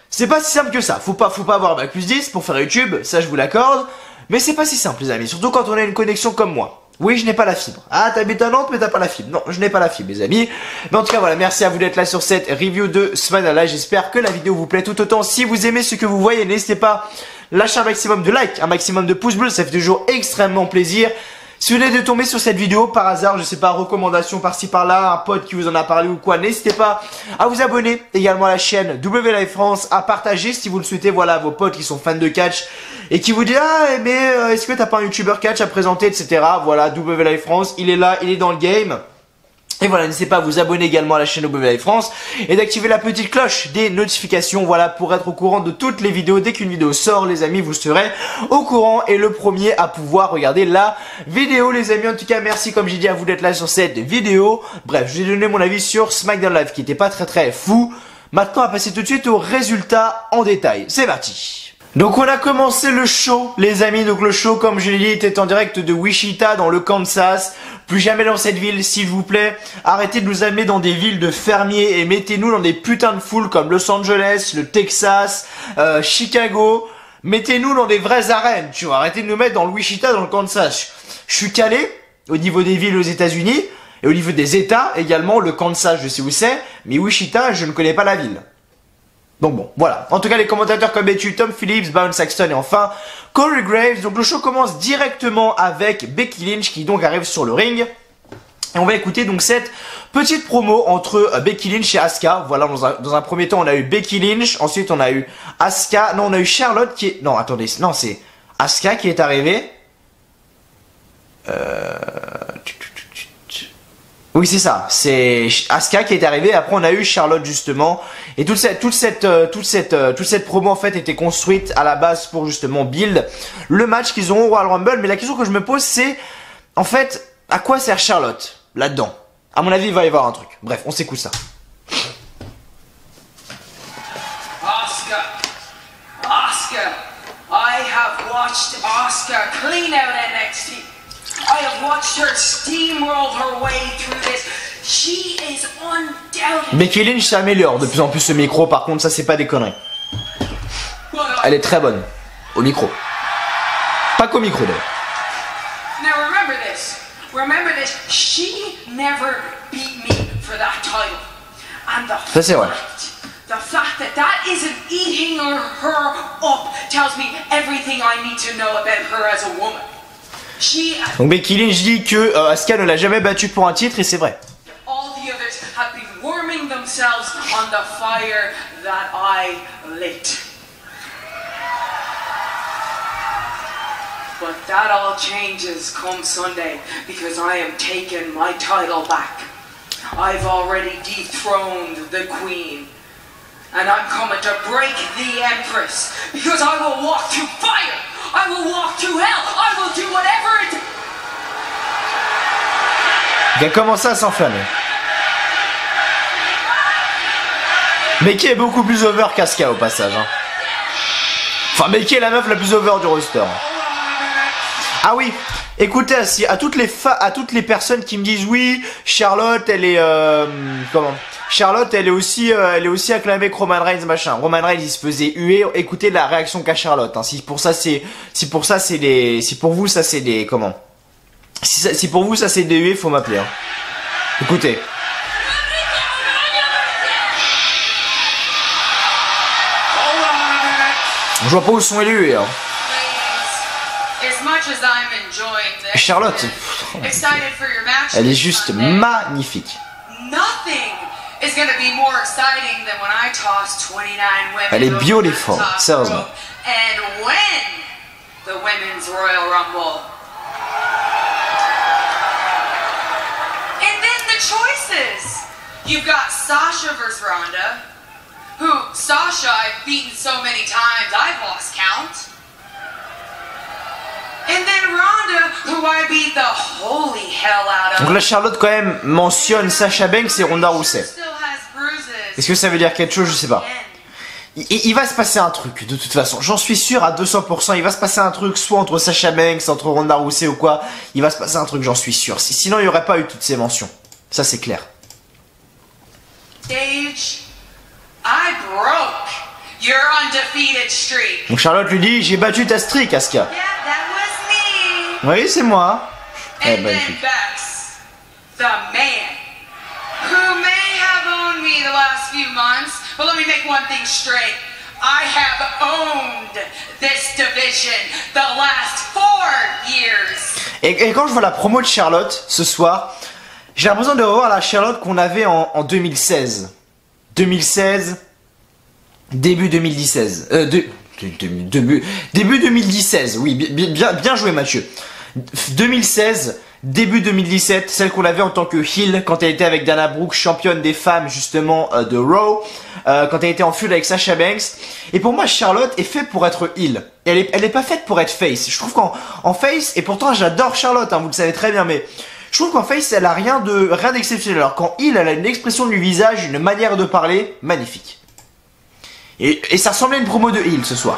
[SPEAKER 1] c'est pas si simple que ça. Faut pas avoir Bac plus 10 pour faire YouTube, ça je vous l'accorde, mais c'est pas si simple les amis, surtout quand on a une connexion comme moi. Oui, je n'ai pas la fibre. Ah, t'habites à Nantes, mais t'as pas la fibre. Non, je n'ai pas la fibre, les amis. Mais en tout cas, voilà, merci à vous d'être là sur cette review de SmackDown Live. J'espère que la vidéo vous plaît tout autant. Si vous aimez ce que vous voyez, n'hésitez pas à lâcher un maximum de likes, un maximum de pouces bleus. Ça fait toujours extrêmement plaisir. Si vous venez de tomber sur cette vidéo par hasard, je sais pas, recommandation par-ci par-là, un pote qui vous en a parlé ou quoi, n'hésitez pas à vous abonner également à la chaîne W Live France, à partager si vous le souhaitez, voilà, vos potes qui sont fans de catch et qui vous disent ah mais est-ce que t'as pas un YouTuber catch à présenter, etc. Voilà, W Live France, il est là, il est dans le game. Et voilà, n'hésitez pas à vous abonner également à la chaîne W Live France et d'activer la petite cloche des notifications, voilà, pour être au courant de toutes les vidéos. Dès qu'une vidéo sort, les amis, vous serez au courant et le premier à pouvoir regarder la vidéo, les amis. En tout cas, merci, comme j'ai dit, à vous d'être là sur cette vidéo. Bref, je vous ai donné mon avis sur SmackDown Live qui était pas très fou. Maintenant, on va passer tout de suite aux résultats en détail. C'est parti. Donc on a commencé le show, les amis. Donc le show, comme je l'ai dit, était en direct de Wichita dans le Kansas. Plus jamais dans cette ville, s'il vous plaît. Arrêtez de nous amener dans des villes de fermiers et mettez-nous dans des putains de foules comme Los Angeles, le Texas, Chicago. Mettez-nous dans des vraies arènes, tu vois. Arrêtez de nous mettre dans le Wichita, dans le Kansas. Je suis calé au niveau des villes aux États-Unis et au niveau des États également. Le Kansas, je sais où c'est, mais Wichita, je ne connais pas la ville. Donc bon, voilà. En tout cas, les commentateurs comme d'habitude, Tom Phillips, Baron Saxton et enfin Corey Graves. Donc le show commence directement avec Becky Lynch qui donc arrive sur le ring. Et on va écouter donc cette petite promo entre Becky Lynch et Asuka. Voilà, dans un premier temps, on a eu Becky Lynch. Ensuite, on a eu Asuka. Non, on a eu Charlotte qui est... Non, attendez. Non, c'est Asuka qui est arrivée. Oui, c'est ça. C'est Asuka qui est arrivée. Après, on a eu Charlotte justement. Et toute cette promo en fait était construite à la base pour justement build le match qu'ils auront au Royal Rumble. Mais la question que je me pose, c'est en fait, à quoi sert Charlotte là-dedans? À mon avis, il va y avoir un truc. Bref, on s'écoute ça.
[SPEAKER 2] Asuka, I have watched Asuka clean out NXT. I have watched her steamroll her way through this. She is undoubtedly.
[SPEAKER 1] Becky Lynch s'améliore de plus en plus ce micro, par contre, ça c'est pas des conneries. Elle est très bonne au micro. Pas qu'au micro d'ailleurs.
[SPEAKER 2] Now remember this. She never beat me for that title. And
[SPEAKER 1] Ça c'est vrai.
[SPEAKER 2] The fact that that isn't eating her up tells me everything I need to know about her as a woman.
[SPEAKER 1] Donc Becky Lynch dit que Asuka ne l'a jamais battue pour un titre et c'est vrai.
[SPEAKER 2] All the others have been warming themselves on the fire that I lit. But that all changes come Sunday because I am taking my title back. I've already dethroned the Queen. And I'm coming to break the Empress because I will walk through fire. I will walk through hell. I will do whatever it.
[SPEAKER 1] Il a commencé à s'enflammer. Becky est beaucoup plus over qu'Asuka au passage. Hein. Enfin, Becky est la meuf la plus over du roster. Ah oui, écoutez, à toutes les personnes qui me disent oui, Charlotte, elle est Charlotte, elle est aussi acclamée que Roman Reigns, machin. Roman Reigns, il se faisait huer. Écoutez la réaction qu'a Charlotte. Hein. Si pour vous ça c'est des comment? Si pour vous ça c'est des huées, faut m'appeler. Hein. Écoutez. Je vois pas où sont les huées. Hein. Charlotte, elle est juste magnifique. Elle est beautiful, sérieusement.
[SPEAKER 2] You've got Sasha versus Ronda, who Sasha I've beaten so many times I've lost count. And then Ronda, who I beat the holy hell out of.
[SPEAKER 1] Donc là, Charlotte quand même mentionne Sasha Banks et Ronda Rousey. Est-ce que ça veut dire quelque chose? Je sais pas. Il va se passer un truc, de toute façon. J'en suis sûr à 200%. Il va se passer un truc, soit entre Sasha Banks, entre Ronda Rousey ou quoi. Il va se passer un truc, j'en suis sûr. Sinon, il n'y aurait pas eu toutes ces mentions. Ça, c'est clair.
[SPEAKER 2] Stage, I broke your undefeated streak.
[SPEAKER 1] Donc Charlotte lui dit, j'ai battu ta streak, Asuka.
[SPEAKER 2] Yeah, that was me.
[SPEAKER 1] Oui, c'est moi.
[SPEAKER 2] And then Bex, the man, who may have owned me the last few months, but let me make one thing straight. I have owned this division the last 4 years. Et
[SPEAKER 1] quand je vois la promo de Charlotte ce soir, j'ai l'impression de revoir la Charlotte qu'on avait en 2016. 2016, début 2016. Début 2016, oui, bien joué Mathieu. 2016, début 2017, celle qu'on avait en tant que heel quand elle était avec Dana Brooke, championne des femmes justement de Raw, quand elle était en feud avec Sasha Banks. Et pour moi, Charlotte est faite pour être heel. Elle est pas faite pour être face. Je trouve qu'en face, et pourtant j'adore Charlotte, hein, vous le savez très bien, mais je trouve qu'en face, elle a rien d'exceptionnel. Alors qu'en heel, elle a une expression du visage, une manière de parler magnifique. Et ça ressemblait à une promo de heel ce soir.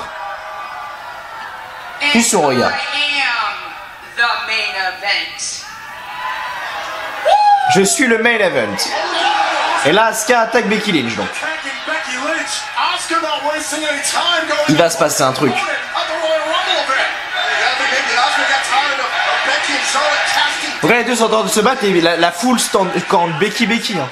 [SPEAKER 1] Plus son regard. Je suis le main event. Et là, Asuka attaque Becky Lynch donc. Il va se passer un truc. Donc là, les deux sont en train de se battre et la foule quand Becky. Hein.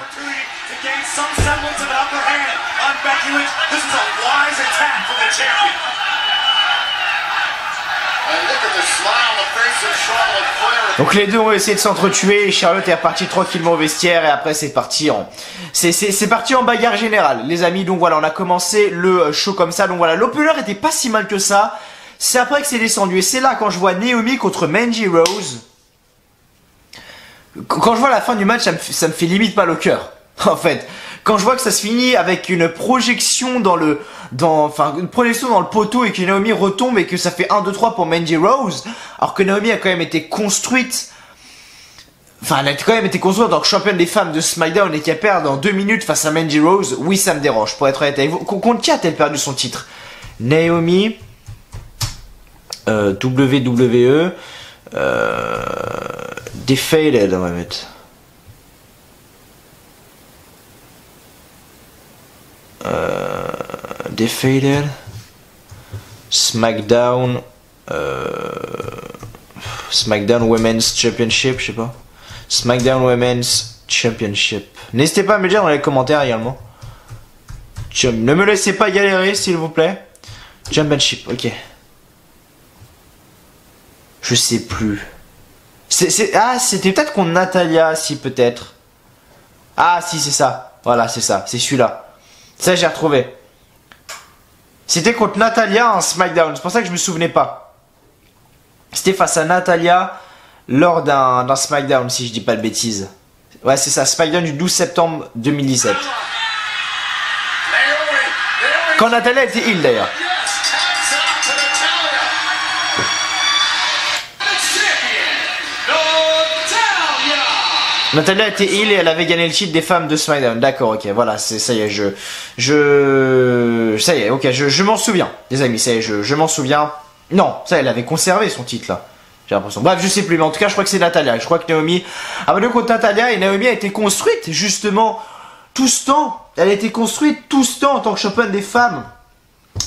[SPEAKER 1] Donc les deux ont essayé de s'entretuer, Charlotte est repartie tranquillement au vestiaire et après c'est parti en bagarre générale les amis. Donc voilà, on a commencé le show comme ça. Donc voilà, l'opener était pas si mal que ça. C'est après que c'est descendu et c'est là quand je vois Naomi contre Mandy Rose. Quand je vois la fin du match, ça me fait limite mal au cœur. En fait, quand je vois que ça se finit avec une projection une projection dans le poteau et que Naomi retombe et que ça fait 1, 2, 3 pour Mandy Rose, alors que Naomi a quand même été construite, elle a quand même été construite en tant que championne des femmes de SmackDown et qu'elle perd en 2 minutes face à Mandy Rose, oui ça me dérange, pour être honnête avec vous. Contre qui a-t-elle perdu son titre? Naomi, WWE, Defeated, on va mettre. Defeated. SmackDown. SmackDown Women's Championship, je sais pas. SmackDown Women's Championship. N'hésitez pas à me le dire dans les commentaires également. Ne me laissez pas galérer, s'il vous plaît. Championship, ok. Je sais plus. Ah, c'était peut-être contre Natalia, si peut-être. Ah, si, c'est ça. Voilà, c'est ça. C'est celui-là. Ça, j'ai retrouvé. C'était contre Natalia en SmackDown. C'est pour ça que je me souvenais pas. C'était face à Natalia lors d'un SmackDown, si je dis pas de bêtises. Ouais, c'est ça. SmackDown du 12 septembre 2017. Quand Natalia était heel d'ailleurs. Natalia était heel et elle avait gagné le titre des femmes de SmackDown. D'accord, ok, voilà, ça y est, ça y est, ok, je m'en souviens, les amis, ça y est, je m'en souviens. Non, ça, elle avait conservé son titre là. J'ai l'impression. Bref, je sais plus, mais en tout cas, je crois que c'est Natalia. Je crois que Naomi a battu contre Natalia et Naomi a été construite justement tout ce temps. Elle a été construite tout ce temps en tant que championne des femmes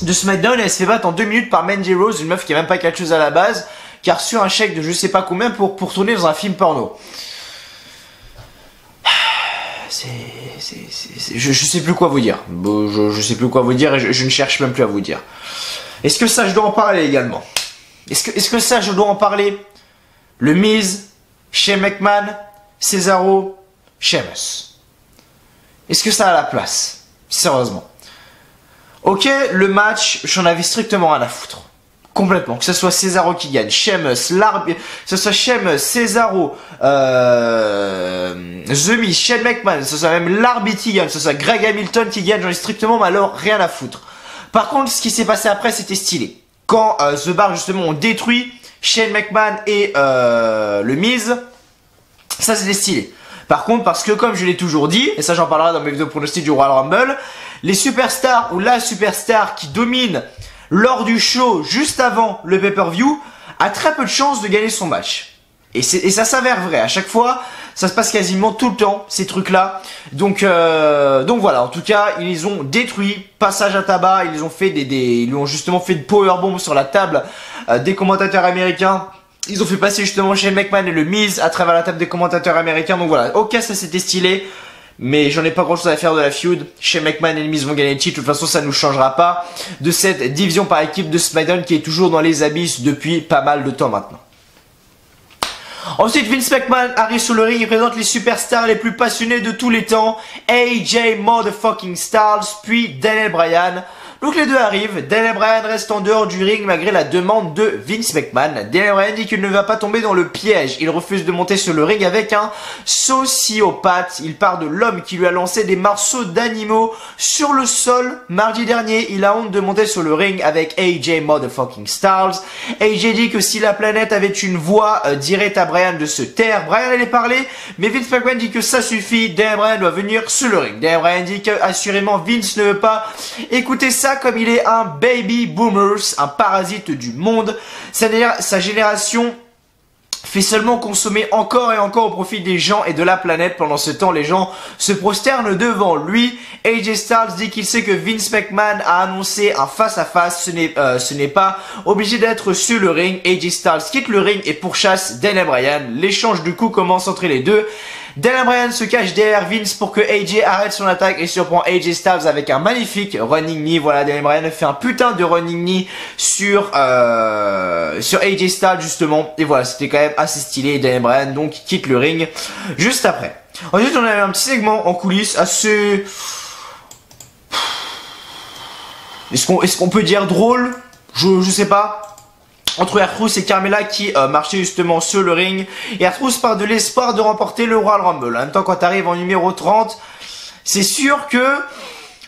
[SPEAKER 1] de SmackDown et elle se fait battre en 2 minutes par Mandy Rose, une meuf qui a même pas catcheuse à la base, qui a reçu un chèque de je sais pas combien pour tourner dans un film porno. Je sais plus quoi vous dire. Je sais plus quoi vous dire et je ne cherche même plus à vous dire. Est-ce que ça je dois en parler également? Est-ce que ça je dois en parler? Le Miz, Shane McMahon, Cesaro, Sheamus. Est-ce que ça a la place? Sérieusement. Ok, le match, j'en avais strictement rien à foutre. Complètement. Que ce soit Cesaro qui gagne, Sheamus, que ce soit Sheamus, Cesaro, The Miz, Shane McMahon, que ce soit même l'arbitre qui gagne, que ce soit Greg Hamilton qui gagne, j'en ai strictement mais alors rien à foutre. Par contre, ce qui s'est passé après, c'était stylé. Quand The Bar justement ont détruit Shane McMahon et le Miz, ça c'était stylé. Par contre, parce que comme je l'ai toujours dit, et ça j'en parlerai dans mes vidéos pronostics du Royal Rumble, les superstars ou la superstar qui domine lors du show, juste avant le pay-per-view, a très peu de chances de gagner son match. Et ça s'avère vrai. À chaque fois, ça se passe quasiment tout le temps, ces trucs-là. Donc voilà. En tout cas, ils les ont détruits. Passage à tabac. Ils les ont fait ils lui ont justement fait de powerbomb sur la table des commentateurs américains. Ils ont fait passer justement Shane McMahon et le Miz à travers la table des commentateurs américains. Donc voilà. Ok, ça c'était stylé. Mais j'en ai pas grand chose à faire de la feud. Chez McMahon et le Miz vont gagner le titre. De toute façon, ça nous changera pas de cette division par équipe de SmackDown qui est toujours dans les abysses depuis pas mal de temps maintenant. Ensuite, Vince McMahon arrive sur le ring. Il présente les superstars les plus passionnés de tous les temps. AJ Motherfucking Styles, puis Daniel Bryan. Donc les deux arrivent, Daniel Bryan reste en dehors du ring malgré la demande de Vince McMahon. Daniel Bryan dit qu'il ne va pas tomber dans le piège, il refuse de monter sur le ring avec un sociopathe. Il part de l'homme qui lui a lancé des morceaux d'animaux sur le sol mardi dernier. Il a honte de monter sur le ring avec AJ Motherfucking Styles. AJ dit que si la planète avait une voix, dirait à Bryan de se taire. Bryan allait parler, mais Vince McMahon dit que ça suffit, Daniel Bryan doit venir sur le ring. Daniel Bryan dit que assurément Vince ne veut pas écouter ça comme il est un baby boomers, un parasite du monde. Sa génération fait seulement consommer encore et encore au profit des gens et de la planète. Pendant ce temps, les gens se prosternent devant lui. AJ Styles dit qu'il sait que Vince McMahon a annoncé un face-à-face. Ce n'est pas obligé d'être sur le ring. AJ Styles quitte le ring et pourchasse Daniel Bryan. L'échange de coups commence entre les deux. Daniel Bryan se cache derrière Vince pour que AJ arrête son attaque et surprend AJ Styles avec un magnifique running knee. Voilà, Daniel Bryan fait un putain de running knee sur AJ Styles justement. Et voilà, c'était quand même assez stylé. Daniel Bryan donc quitte le ring juste après. Ensuite, on avait un petit segment en coulisses assez... Est-ce qu'on peut dire drôle? Je sais pas. Entre R-Truth et Carmella qui marchaient justement sur le ring. Et R-Truth part de l'espoir de remporter le Royal Rumble. En même temps, quand tu arrives en numéro 30, c'est sûr que...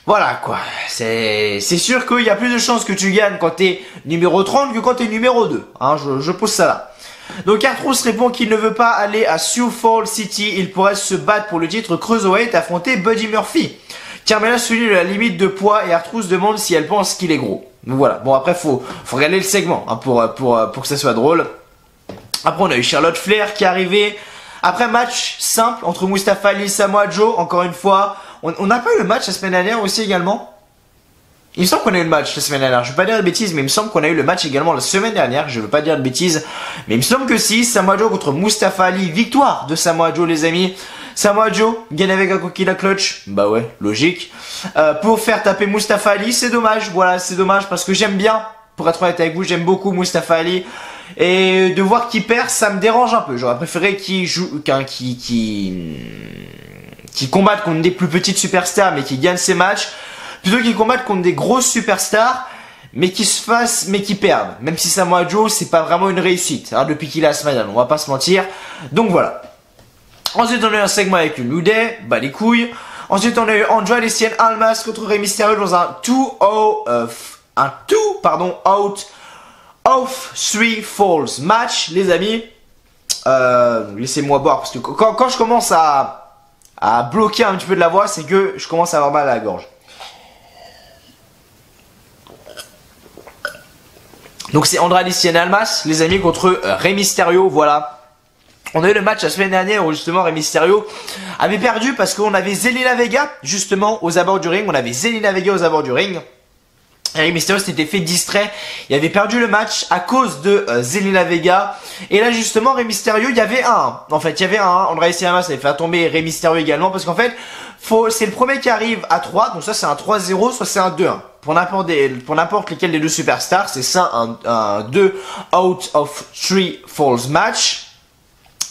[SPEAKER 1] Voilà quoi. C'est sûr qu'il y a plus de chances que tu gagnes quand t'es numéro 30 que quand t'es numéro 2. Hein, je pose ça là. Donc R-Truth répond qu'il ne veut pas aller à Sioux Falls City. Il pourrait se battre pour le titre Cruiserweight et affronter Buddy Murphy. Carmella souligne la limite de poids et R-Truth demande si elle pense qu'il est gros. Donc voilà, bon après faut regarder le segment hein, pour que ça soit drôle. Après on a eu Charlotte Flair qui est arrivée Après match simple entre Mustafa Ali et Samoa Joe, encore une fois. On n'a pas eu le match la semaine dernière aussi également? Il me semble qu'on a eu le match la semaine dernière, je veux pas dire de bêtises, mais il me semble qu'on a eu le match également la semaine dernière, je veux pas dire de bêtises, mais il me semble que si, Samoa Joe contre Mustafa Ali, victoire de Samoa Joe les amis. Samoa Joe gagne avec un coquille à clutch, bah ouais, logique, pour faire taper Mustafa Ali, c'est dommage, voilà, c'est dommage parce que j'aime bien, pour être honnête avec vous, j'aime beaucoup Mustafa Ali, et de voir qu'il perd, ça me dérange un peu, j'aurais préféré qu'il joue, qui combatte contre des plus petites superstars mais qui gagne ses matchs, plutôt qu'ils combattent contre des grosses superstars mais qui se fassent, mais qui perdent. Même si Samoa Joe, c'est pas vraiment une réussite, hein, depuis qu'il a SmackDown, on va pas se mentir. Donc voilà. Ensuite on a eu un segment avec le New Day, bah les couilles. Ensuite on a eu Andrade et Cien Almas contre Rey Mysterio dans un 2 out of 3 falls match, les amis. Laissez-moi boire parce que quand je commence à bloquer un petit peu de la voix, c'est que je commence à avoir mal à la gorge. Donc c'est Andrade Cien Almas, les amis, contre Rey Mysterio, voilà. On a eu le match la semaine dernière où justement Rey Mysterio avait perdu parce qu'on avait Zelina Vega justement aux abords du ring. On avait Zelina Vega aux abords du ring. Et Rey Mysterio s'était fait distrait. Il avait perdu le match à cause de Zelina Vega. Et là justement Rey Mysterio, il y avait un. En fait, il y avait un. Andrade Cien Almas avait fait tomber Rey Mysterio également parce qu'en fait, c'est le premier qui arrive à 3. Donc ça c'est un 3-0, soit c'est un 2-1. Pour n'importe lesquels des deux superstars, c'est ça un 2 out of 3 falls match.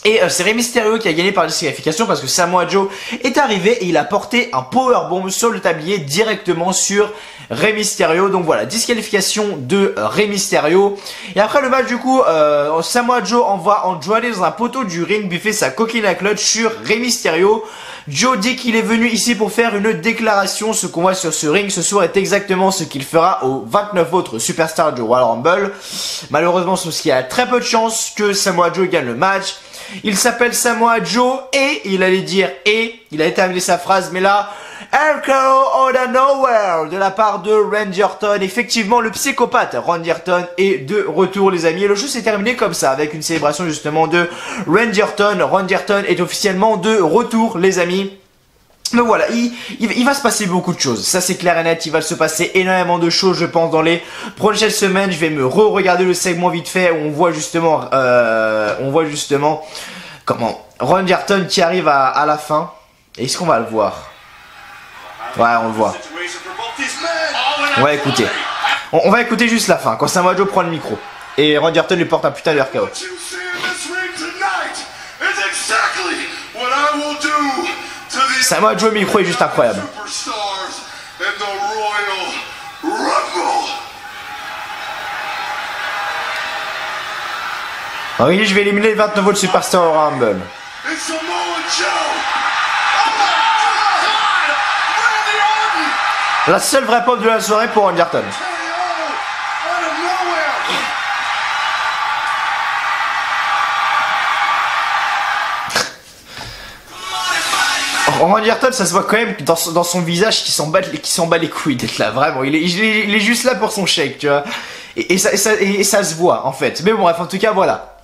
[SPEAKER 1] Et c'est Rey Mysterio qui a gagné par disqualification parce que Samoa Joe est arrivé et il a porté un powerbomb sur le tablier directement sur Rey Mysterio. Donc voilà, disqualification de Rey Mysterio. Et après le match du coup, Samoa Joe envoie Andrade dans un poteau du ring, lui fait sa coquine à clutch sur Rey Mysterio. Joe dit qu'il est venu ici pour faire une déclaration. Ce qu'on voit sur ce ring ce soir est exactement ce qu'il fera aux 29 autres superstars du Royal Rumble. Malheureusement, c'est parce qu'il y a très peu de chances que Samoa Joe gagne le match. Il s'appelle Samoa Joe et il allait dire il a terminé sa phrase, mais là, Echo out of nowhere de la part de Randy Orton. Effectivement, le psychopathe Randy Orton est de retour, les amis. Et le jeu s'est terminé comme ça, avec une célébration justement de Randy Orton. Randy Orton est officiellement de retour, les amis. Donc voilà, il va se passer beaucoup de choses, ça c'est clair et net, il va se passer énormément de choses je pense dans les prochaines semaines. Je vais me re-regarder le segment vite fait où on voit justement comment Randy Orton qui arrive à la fin. Est-ce qu'on va le voir? Ouais, on le voit. On va écouter. On va écouter juste la fin, quand Samoa Joe prend le micro. Et Randy Orton lui porte un putain de RKO. Samoa Joe micro est juste incroyable. Oui, je vais éliminer les 29 autres superstars au Rumble. La seule vraie pop de la soirée pour Randy Orton. Randy Orton, ça se voit quand même dans son visage qui s'en bat les couilles d'être là, vraiment. Il est juste là pour son shake, tu vois. Et ça se voit, en fait. Mais bon, bref, en tout cas, voilà.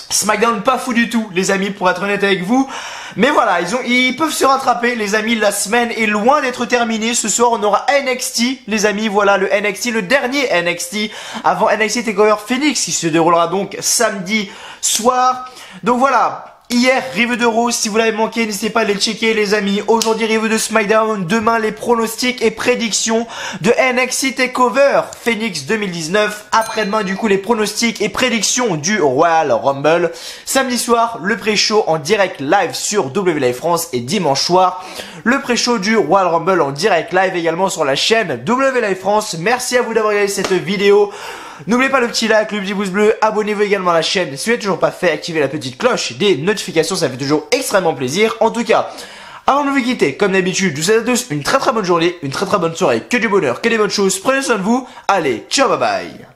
[SPEAKER 1] SmackDown pas fou du tout, les amis, pour être honnête avec vous. Mais voilà, ils peuvent se rattraper, les amis. La semaine est loin d'être terminée. Ce soir, on aura NXT, les amis. Voilà, le NXT, le dernier NXT avant NXT TakeOver Phoenix, qui se déroulera donc samedi soir. Donc voilà. Hier, review de Raw, si vous l'avez manqué, n'hésitez pas à aller le checker les amis. Aujourd'hui, review de SmackDown, demain les pronostics et prédictions de NXT TakeOver Phoenix 2019. Après-demain, du coup, les pronostics et prédictions du Royal Rumble. Samedi soir, le pré-show en direct live sur WWE France et dimanche soir, le pré-show du Royal Rumble en direct live également sur la chaîne WWE France. Merci à vous d'avoir regardé cette vidéo. N'oubliez pas le petit like, le petit pouce bleu, abonnez-vous également à la chaîne si vous n'êtes toujours pas fait, activez la petite cloche des notifications, ça fait toujours extrêmement plaisir. En tout cas, avant de vous quitter, comme d'habitude, je vous souhaite à tous une très bonne journée, une très bonne soirée, que du bonheur, que des bonnes choses, prenez soin de vous, allez, ciao bye bye.